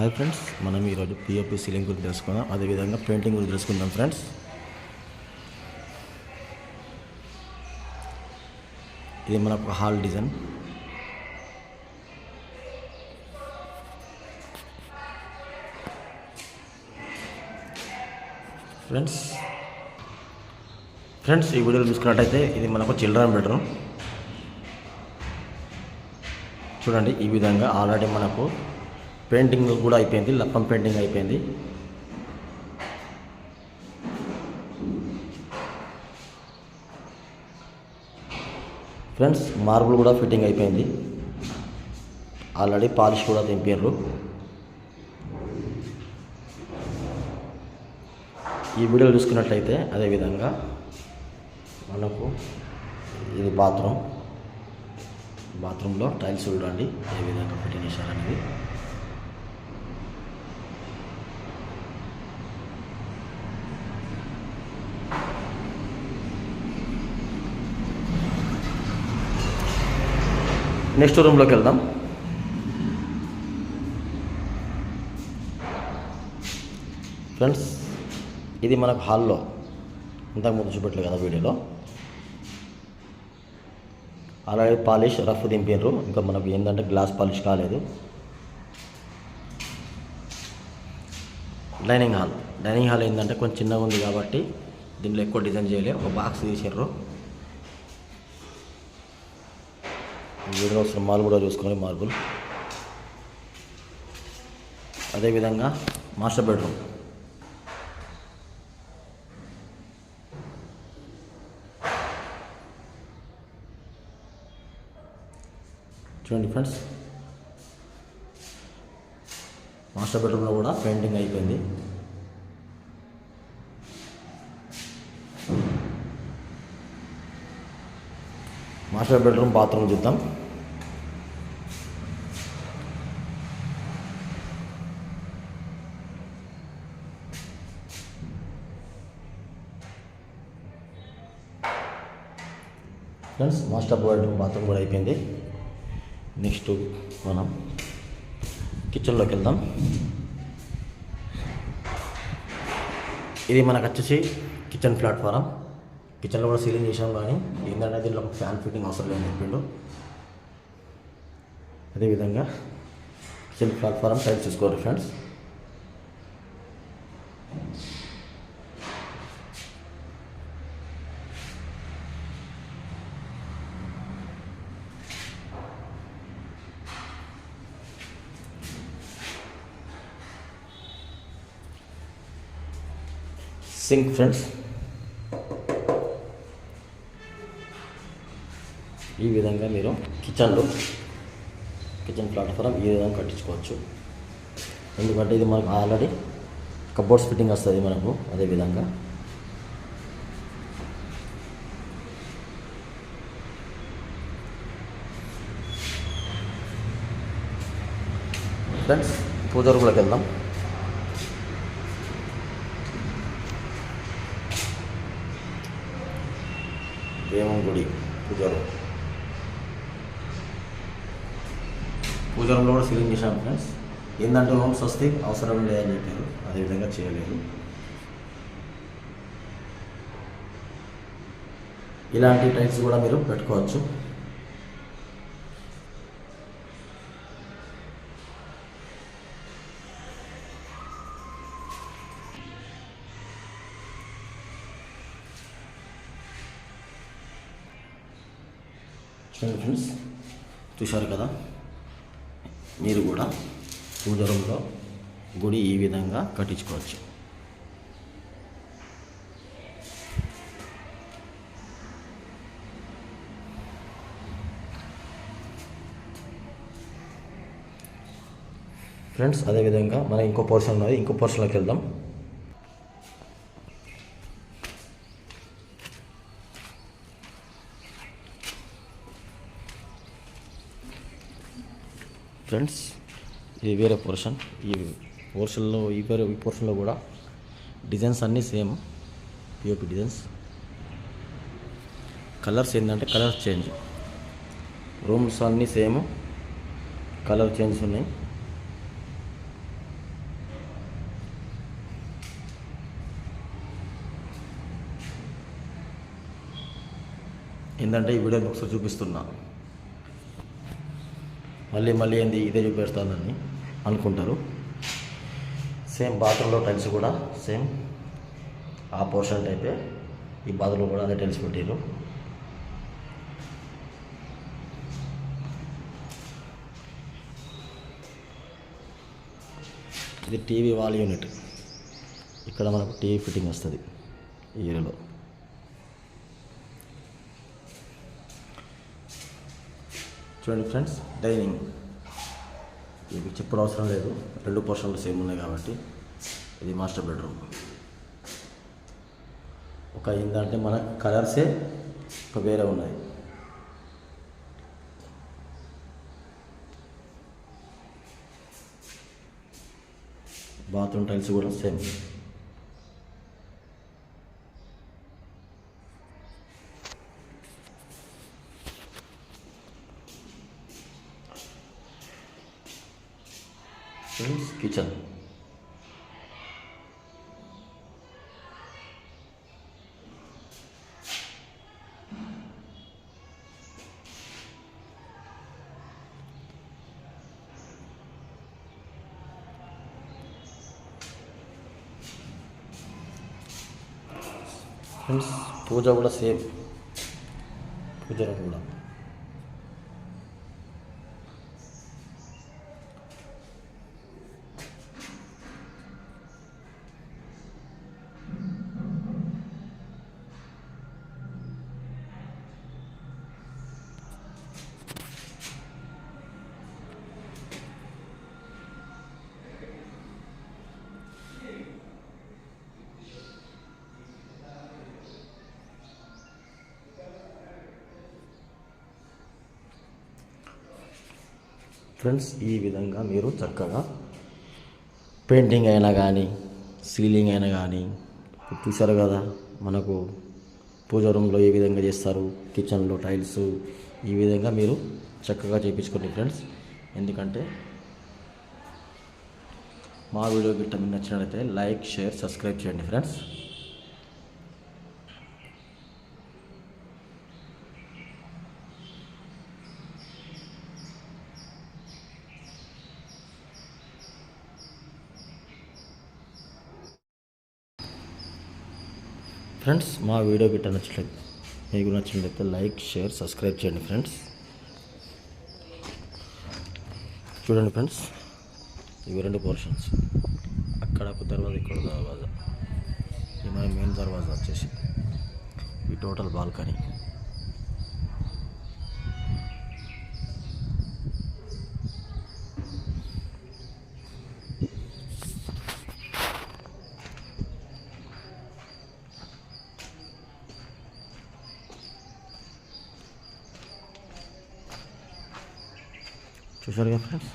Hi friends, మనం ఈరోజు POP ceiling గురించి తెలుసుకుందాం. అదేవిధంగా పెయింటింగ్ గురించి తెలుసుకుందాం ఫ్రెండ్స్. ఇది మనకు హాల్ డిజైన్. ఫ్రెండ్స్ ఈ వీడియోలో చూసుకున్నట్టయితే ఇది మనకు చిల్డ్రన్ బెడ్రూమ్. చూడండి, ఈ విధంగా ఆల్రెడీ మనకు పెయింటింగ్ కూడా అయిపోయింది, లప్పం పెయింటింగ్ అయిపోయింది. ఫ్రెండ్స్ మార్బుల్ కూడా ఫిట్టింగ్ అయిపోయింది, ఆల్రెడీ పాలిష్ కూడా తెంపారు. ఈ వీడియోలో చూసుకున్నట్లయితే అదేవిధంగా మనకు ఇది బాత్రూంలో టైల్స్ చూడండి ఏ విధంగా ఫిట్టింగ్ చేశారనేది. నెక్స్ట్ రూమ్లోకి వెళ్దాం. ఫ్రెండ్స్ ఇది మనకు హాల్లో ఇంతకుముందు చూపెట్టలేదు కదా వీడియోలో. అలాగే పాలిష్ రఫ్ దింపారు, ఇంకా మనకు ఏంటంటే గ్లాస్ పాలిష్ కాలేదు. డైనింగ్ హాల్ ఏంటంటే కొంచెం చిన్నగా ఉంది కాబట్టి దీనిలో ఎక్కువ డిజైన్ చేయలేదు, ఒక బాక్స్ తీసారు. వీడియోలో వస్తున్న మార్బుల్ కూడా చూసుకొని మార్బుల్. అదేవిధంగా మాస్టర్ బెడ్రూమ్. చూడండి ఫ్రెండ్స్, మాస్టర్ బెడ్రూమ్లో కూడా పెయింటింగ్ అయిపోయింది. మాస్టర్ బెడ్రూమ్ బాత్రూమ్ చూద్దాం. ఫ్రెండ్స్ మాస్టర్ బెడ్రూమ్ బాత్రూమ్ కూడా అయిపోయింది. నెక్స్ట్ మనం కిచెన్లోకి వెళ్దాం. ఇది మనకు వచ్చేసి కిచెన్ ప్లాట్ఫారం. కిచెన్లో కూడా సీలింగ్ చేసాం, కానీ ఏంటంటే దీనిలో ఫ్యాన్ ఫిట్టింగ్ అవసరం లేదని చెప్పిండు. అదేవిధంగా కిచెన్ ప్లాట్ఫారం టైల్స్ చూసుకోవాలి ఫ్రెండ్స్. సింక్ ఫ్రెండ్స్, ఈ విధంగా మీరు కిచెన్ ప్లాట్ఫారం ఈ విధంగా కట్టించుకోవచ్చు. ఎందుకంటే ఇది మనకు ఆల్రెడీ కబోర్డ్స్ ఫిట్టింగ్ వస్తుంది మనకు. అదేవిధంగా ఫ్రెండ్స్ పూజ రూమ్లోకి వెళ్దాం. దేవుని గుడి పూజ రూమ్లో కూడా సీలింగ్ చేశాను ఫ్రెండ్స్. ఏంటంటే ఓం స్వస్తి అవసరం లేదని చెప్పారు, అదేవిధంగా చేయలేదు. ఇలాంటి టైల్స్ కూడా మీరు పెట్టుకోవచ్చు. ఫ్రెండ్స్ చూశారు కదా, మీరు కూడా పూజ రూమ్లో గుడి ఈ విధంగా కట్టించుకోవచ్చు. ఫ్రెండ్స్ అదేవిధంగా మన ఇంకో పోర్షన్ ఉన్నది, ఇంకో పోర్షన్లోకి వెళ్దాం. ఫ్రెండ్స్ ఇది వేరే పోర్షన్. ఈ పోర్షన్లో కూడా డిజైన్స్ అన్నీ సేమ్, పిఓపి డిజైన్స్. కలర్స్ ఏంటంటే కలర్స్ చేంజ్, రూమ్స్ అన్నీ సేమ్, కలర్ చేంజ్ ఉన్నాయి. ఏంటంటే ఈ వీడియో ఒకసారి చూపిస్తున్నా, మళ్ళీ మళ్ళీ ఏంది ఇదే చూపిస్తుందని అనుకుంటారు. సేమ్ బాత్రూంలో టైల్స్ కూడా సేమ్ ఆ పోర్షన్ టైపే ఈ బాత్రూంలో కూడా అదే టైల్స్ పెట్టారు. ఇది టీవీ వాల్ యూనిట్. ఇక్కడ మనకు టీవీ ఫిట్టింగ్ వస్తుంది ఈ ఏరియాలో. చూడండి ఫ్రెండ్స్, డైనింగ్ ఇది చెప్పడం అవసరం లేదు, 2 పోర్షన్లు సేమ్ ఉన్నాయి కాబట్టి. ఇది మాస్టర్ బెడ్రూమ్. ఒక ఏంటంటే మన కలర్సే ఒక వేరే ఉన్నాయి. బాత్రూమ్ టైల్స్ కూడా సేమ్. కిచెన్ ఫ్రెండ్స్, పూజ కూడా సేమ్. పూజ రూమ్ కూడా ఫ్రెండ్స్. ఈ విధంగా మీరు చక్కగా పెయింటింగ్ అయినా కానీ సీలింగ్ అయినా కానీ చూసారు కదా, మనకు పూజ రూమ్లో ఏ విధంగా చేస్తారు, కిచెన్లో టైల్స్ ఈ విధంగా మీరు చక్కగా చేయించుకోండి ఫ్రెండ్స్. ఎందుకంటే మా వీడియో గిట్ట మీకు నచ్చినట్లయితే లైక్, షేర్, సబ్స్క్రైబ్ చేయండి ఫ్రెండ్స్. ఫ్రెండ్స్, మా వీడియో గిట్ట మీకు నచ్చినట్లయితే లైక్, షేర్, సబ్స్క్రైబ్ చేయండి ఫ్రెండ్స్. చూడండి ఫ్రెండ్స్, ఇవి 2 పోర్షన్స్. అక్కడ ఒక దర్వాజా, ఇక్కడ దర్వాజా. ఇది మన మెయిన్ దర్వాజా వచ్చేసి ఈ టోటల్ బాల్కనీ. చూసారుగా ఫ్రెండ్స్.